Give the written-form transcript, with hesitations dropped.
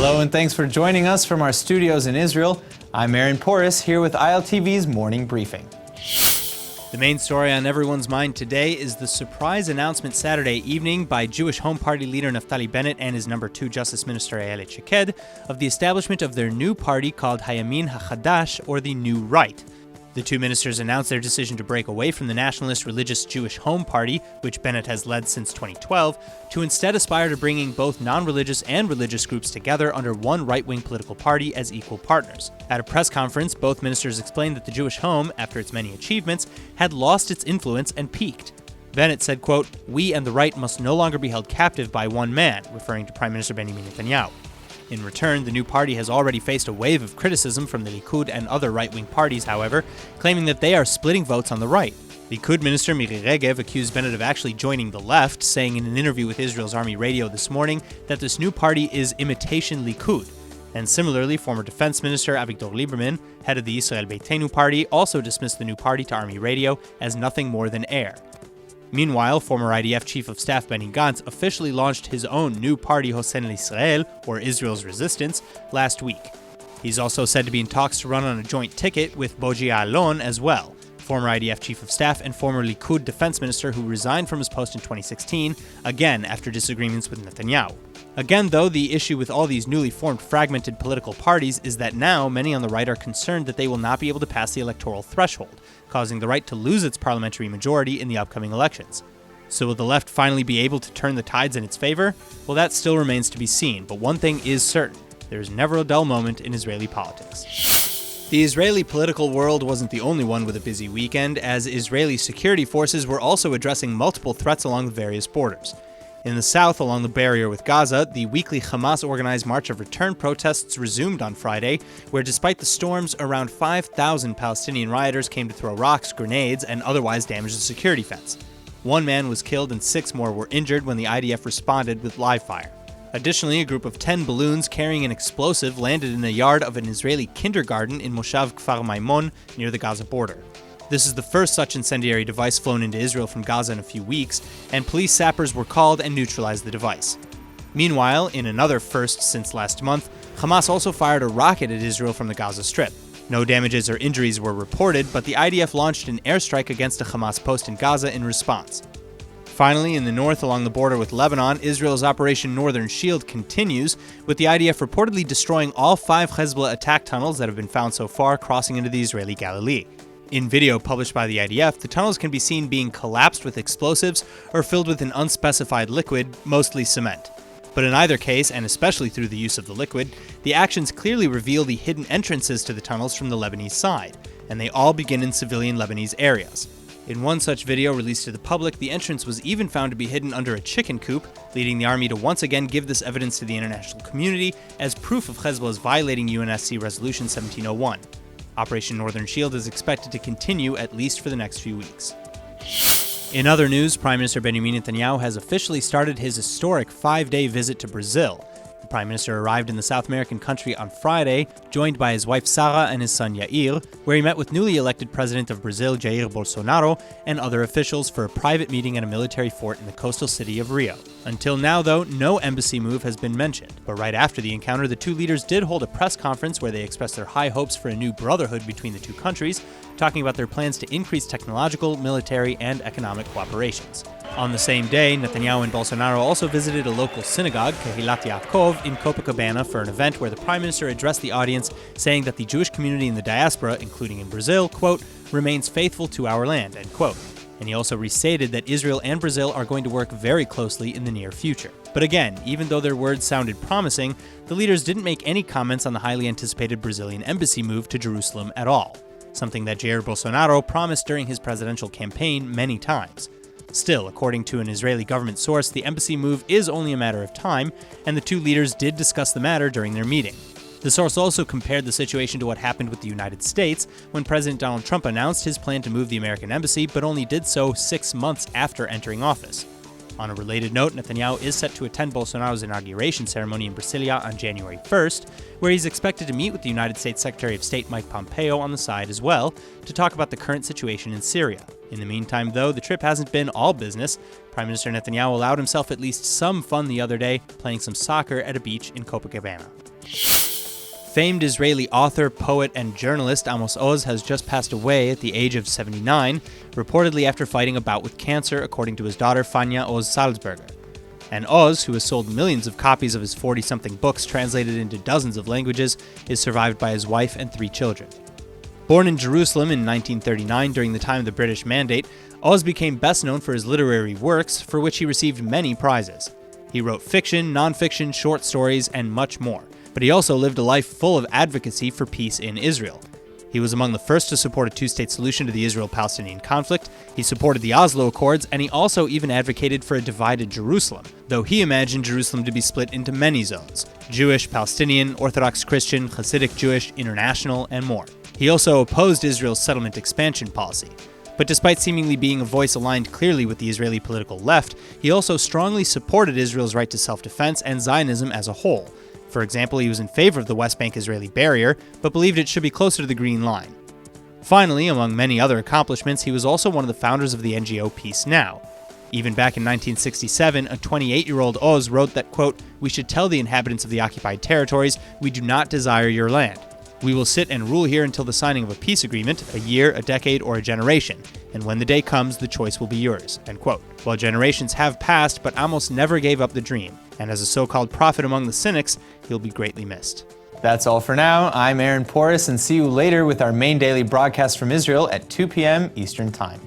Hello and thanks for joining us from our studios in Israel. I'm Aaron Porras here with ILTV's Morning Briefing. The main story on everyone's mind today is the surprise announcement Saturday evening by Jewish Home Party leader Naftali Bennett and his number 2 Justice Minister Ayelet Shaked of the establishment of their new party called Hayamin HaChadash, or the New Right. The two ministers announced their decision to break away from the nationalist religious Jewish Home Party, which Bennett has led since 2012, to instead aspire to bringing both non-religious and religious groups together under one right-wing political party as equal partners. At a press conference, both ministers explained that the Jewish Home, after its many achievements, had lost its influence and peaked. Bennett said, quote, "We and the right must no longer be held captive by one man," referring to Prime Minister Benjamin Netanyahu. In return, the new party has already faced a wave of criticism from the Likud and other right-wing parties, however, claiming that they are splitting votes on the right. Likud Minister Miri Regev accused Bennett of actually joining the left, saying in an interview with Israel's Army Radio this morning that this new party is imitation Likud. And similarly, former Defense Minister Avigdor Lieberman, head of the Israel Beitenu party, also dismissed the new party to Army Radio as nothing more than air. Meanwhile, former IDF Chief of Staff Benny Gantz officially launched his own new party Hosen l'Israel, or Israel's Resistance, last week. He's also said to be in talks to run on a joint ticket with Boji Ya'alon as well, former IDF Chief of Staff and former Likud Defense Minister who resigned from his post in 2016, again after disagreements with Netanyahu. Again, though, the issue with all these newly formed fragmented political parties is that now many on the right are concerned that they will not be able to pass the electoral threshold, causing the right to lose its parliamentary majority in the upcoming elections. So will the left finally be able to turn the tides in its favor? Well, that still remains to be seen, but one thing is certain: there is never a dull moment in Israeli politics. The Israeli political world wasn't the only one with a busy weekend, as Israeli security forces were also addressing multiple threats along the various borders. In the south, along the barrier with Gaza, the weekly Hamas-organized March of Return protests resumed on Friday, where despite the storms, around 5,000 Palestinian rioters came to throw rocks, grenades, and otherwise damage the security fence. One man was killed and 6 more were injured when the IDF responded with live fire. Additionally, a group of 10 balloons carrying an explosive landed in the yard of an Israeli kindergarten in Moshav Kfar Maimon near the Gaza border. This is the first such incendiary device flown into Israel from Gaza in a few weeks, and police sappers were called and neutralized the device. Meanwhile, in another first since last month, Hamas also fired a rocket at Israel from the Gaza Strip. No damages or injuries were reported, but the IDF launched an airstrike against a Hamas post in Gaza in response. Finally, in the north along the border with Lebanon, Israel's Operation Northern Shield continues, with the IDF reportedly destroying all 5 Hezbollah attack tunnels that have been found so far crossing into the Israeli Galilee. In video published by the IDF, the tunnels can be seen being collapsed with explosives or filled with an unspecified liquid, mostly cement. But in either case, and especially through the use of the liquid, the actions clearly reveal the hidden entrances to the tunnels from the Lebanese side, and they all begin in civilian Lebanese areas. In one such video released to the public, the entrance was even found to be hidden under a chicken coop, leading the army to once again give this evidence to the international community as proof of Hezbollah's violating UNSC Resolution 1701. Operation Northern Shield is expected to continue at least for the next few weeks. In other news, Prime Minister Benjamin Netanyahu has officially started his historic 5-day visit to Brazil. The Prime Minister arrived in the South American country on Friday, joined by his wife Sarah and his son Yair, where he met with newly elected President of Brazil Jair Bolsonaro and other officials for a private meeting at a military fort in the coastal city of Rio. Until now, though, no embassy move has been mentioned, but right after the encounter, the two leaders did hold a press conference where they expressed their high hopes for a new brotherhood between the two countries, talking about their plans to increase technological, military, and economic cooperations. On the same day, Netanyahu and Bolsonaro also visited a local synagogue, Kehilat Yaakov, in Copacabana for an event where the Prime Minister addressed the audience, saying that the Jewish community in the diaspora, including in Brazil, quote, remains faithful to our land, end quote. And he also restated that Israel and Brazil are going to work very closely in the near future. But again, even though their words sounded promising, the leaders didn't make any comments on the highly anticipated Brazilian embassy move to Jerusalem at all, something that Jair Bolsonaro promised during his presidential campaign many times. Still, according to an Israeli government source, the embassy move is only a matter of time, and the two leaders did discuss the matter during their meeting. The source also compared the situation to what happened with the United States when President Donald Trump announced his plan to move the American embassy, but only did so 6 months after entering office. On a related note, Netanyahu is set to attend Bolsonaro's inauguration ceremony in Brasilia on January 1st, where he's expected to meet with the United States Secretary of State Mike Pompeo on the side as well, to talk about the current situation in Syria. In the meantime, though, the trip hasn't been all business. Prime Minister Netanyahu allowed himself at least some fun the other day, playing some soccer at a beach in Copacabana. Famed Israeli author, poet, and journalist Amos Oz has just passed away at the age of 79, reportedly after fighting a bout with cancer, according to his daughter Fania Oz Salzberger. And Oz, who has sold millions of copies of his 40-something books translated into dozens of languages, is survived by his wife and 3 children. Born in Jerusalem in 1939 during the time of the British Mandate, Oz became best known for his literary works, for which he received many prizes. He wrote fiction, nonfiction, short stories, and much more. But he also lived a life full of advocacy for peace in Israel. He was among the first to support a two-state solution to the Israel-Palestinian conflict, he supported the Oslo Accords, and he also even advocated for a divided Jerusalem, though he imagined Jerusalem to be split into many zones: Jewish, Palestinian, Orthodox Christian, Hasidic Jewish, international, and more. He also opposed Israel's settlement expansion policy. But despite seemingly being a voice aligned clearly with the Israeli political left, he also strongly supported Israel's right to self-defense and Zionism as a whole. For example, he was in favor of the West Bank Israeli barrier, but believed it should be closer to the Green Line. Finally, among many other accomplishments, he was also one of the founders of the NGO Peace Now. Even back in 1967, a 28-year-old Oz wrote that, quote, "We should tell the inhabitants of the occupied territories, we do not desire your land. We will sit and rule here until the signing of a peace agreement, a year, a decade, or a generation. And when the day comes, the choice will be yours." End quote. Well, generations have passed, but Amos never gave up the dream. And as a so-called prophet among the cynics, he'll be greatly missed. That's all for now. I'm Aaron Porras, and see you later with our main daily broadcast from Israel at 2 p.m. Eastern Time.